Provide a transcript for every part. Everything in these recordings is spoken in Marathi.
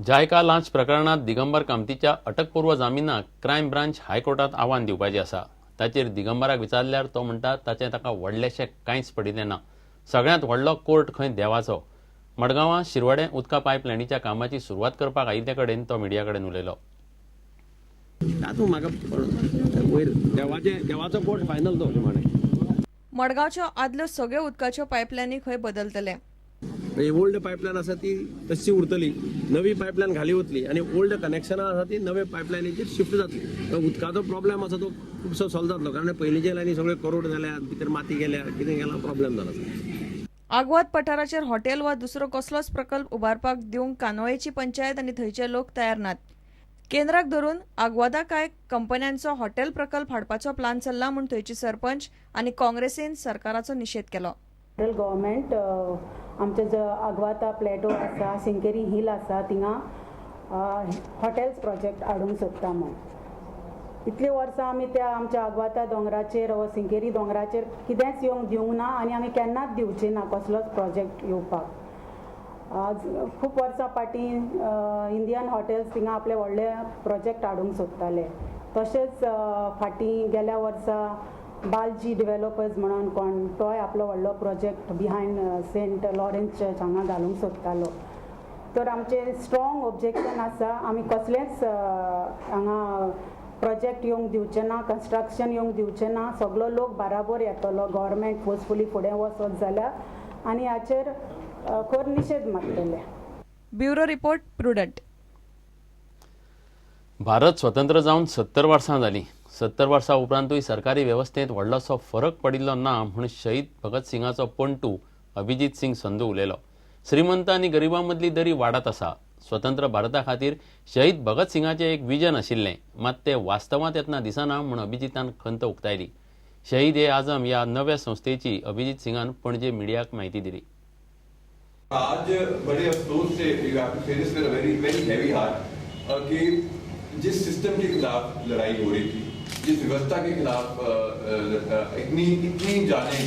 जायका लांच प्रकरणात दिगंबर कामतीच्या अटकपूर्व जामिनाक क्रायम ब्रांच हायकोर्टात आव्हान दिवपाचें आसा। ताचेर दिगंबराक विचारल्यार तो म्हणटा ताचें ताका व्हडलेशें कांयच पडिल्लें ना। सगळ्यांत व्हडलो कोर्ट खंय देवाचो। मडगांवां शिरवाडें उदका पायपलायनीच्या कामाची सुरवात करपाक आयिल्ले कडेन तो मिडिया कडेन उलयलो। देवाचो कोर्ट फायनल तो मडगांवच्यो आदल्यो सगळ्यो उदकाच्यो पायपलायनी खंय बदलतले। ओल्ड पायपलायन आसा ती तशी उरतली, नवी पायपलायन घाली वतली आणि ओल्ड कनेक्शनां आसा ती नवे पायपलायनीचेर शिफ्ट जातली। तो उदकाचो प्रॉब्लेम आसा तो खूबसो सॉल्व जातलो, कारण पयलींचे लायनी सगळे करोड जाल्या, भितर माती गेल्या, कितें गेला प्रॉब्लेम जाला। आग्वाद पठाराचेर हॉटेल वा दुसरो कसलोच प्रकल्प उबारपाक दिवंक कानोळेची पंचायत आनी थंयचे लोक तयार नात। केंद्राक धरून आग्वादा कांय कंपन्यांचो हॉटेल प्रकल्प हाडपाचो प्लान चल्ला म्हूण थंयची सरपंच आनी काँग्रेसीन सरकाराचो निशेध केलो। सेंट्रल गव्हर्मेंट आमचे जो आग्वादा प्लेटो आसा, सिंकेरी हिल आसा, थिंगा हॉटेल्स प्रोजेक्ट हाडूंक सोदता म्हूण। इतली वर्सां आमी त्या आमच्या आग्वादा दोंगराचेर वा सिंकेरी दोंगराचेर कितेंच येवंक दिवंक ना आनी आमी केन्नाच दिवचे ना कसलोच प्रोजेक्ट येवपाक। खूब वर्सां फाटीं इंडियन हॉटेल्स थिंगा आपले व्हडले प्रोजेक्ट हाडूंक सोदताले। तशेंच फाटीं गेल्या वर्सा बालजी डेव्हलपर्स म्हणून कोण तोय आपलो व्हडलो project behind saint Lawrence church हांगा घालूंक सोदतालो। तर आमचे स्ट्रॉंग ऑब्जेक्शन आसा, आमी कसलेंच हांगा प्रोजेक्ट येवंक दिवचे ना, कन्स्ट्रक्शन येवंक दिवचे ना। सगळो लोक बराबर येतलो, गव्हर्मेंट फोर्सफुली फुडें वचत जाल्यार आनी हाचेर खर निशेध मारतले। Bureau report Prudent. भारत स्वतंत्र जावन 70 वर्सां जालीं। 70 वर्सां उपरांतूय सरकारी वेवस्थेंत व्हडलोसो फरक पडिल्लो ना म्हूण शहीद भगत सिंगाचो पंटू अभिजीत सिंग संधू उलयलो। श्रीमंत आनी गरिबां मदली दरी वाडत आसा। स्वतंत्र भारता खातीर शहीद भगत सिंगाचें एक विजन आशिल्लें, मात तें वास्तवांत येतना दिसना म्हूण अभिजितान खंत उक्तायली। शहीद ए आझम ह्या नव्या संस्थेची अभिजीत सिंगान पणजे मिडियाक म्हायती दिली। आज बड़े अफसोस से वेरी हैवी हार्ट कि जिस सिस्टम के खिलाफ लड़ाई हो रही थी, जिस व्यवस्था के खिलाफ इतनी जाने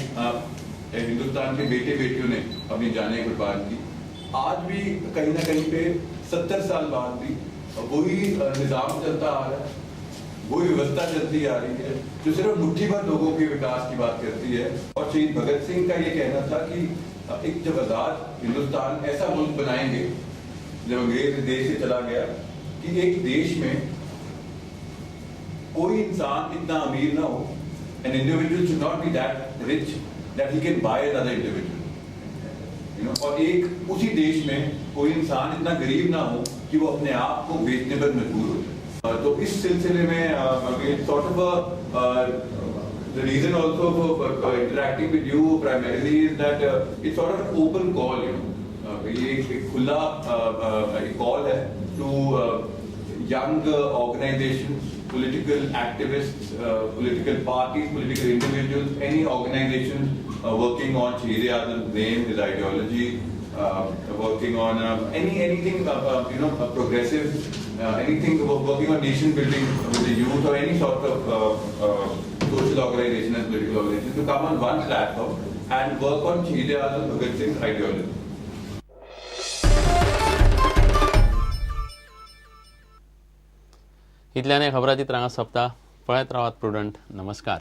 हिंदुस्तान के बेटे बेटियों ने अपनी जानें कुर्बान की, आज भी कहीं ना कहीं पे 70 साल बाद भी वही निजाम चलता आ रहा है, वही व्यवस्था चलती आ रही है जो सिर्फ मुट्ठी भर लोगों के विकास की बात करती है। और शहीद भगत सिंह का ये कहना था कि एक जब आजाद हिंदुस्तान ऐसा मुल्क बनाएंगे, जब अंग्रेज देश से चला गया, कि एक देश में कोई इंसान इतना अमीर ना हो, an individual should not be that rich that he can buy another individual, you know, और एक उसी देश में कोई इंसान इतना गरीब ना हो कि वो अपने आप को बेचने पर मजबूर हो जाए। तो इस सिलसिले में sort of the reason also for interacting with you primarily is that it's sort of an open call, you know, ये एक खुला call है to young organizations, political activists, political parties, political individuals, any organizations working on Shahid Azam's name, his ideology, working on anything you know, progressive, anything working on nation building with the youth or any sort of social organization and political organization to come on one platform and work on Shahid Azam Bhagat Singh's ideology. इतल्याने खबराची त्रास सोंपता। पळयत रावात प्रुडंट। नमस्कार।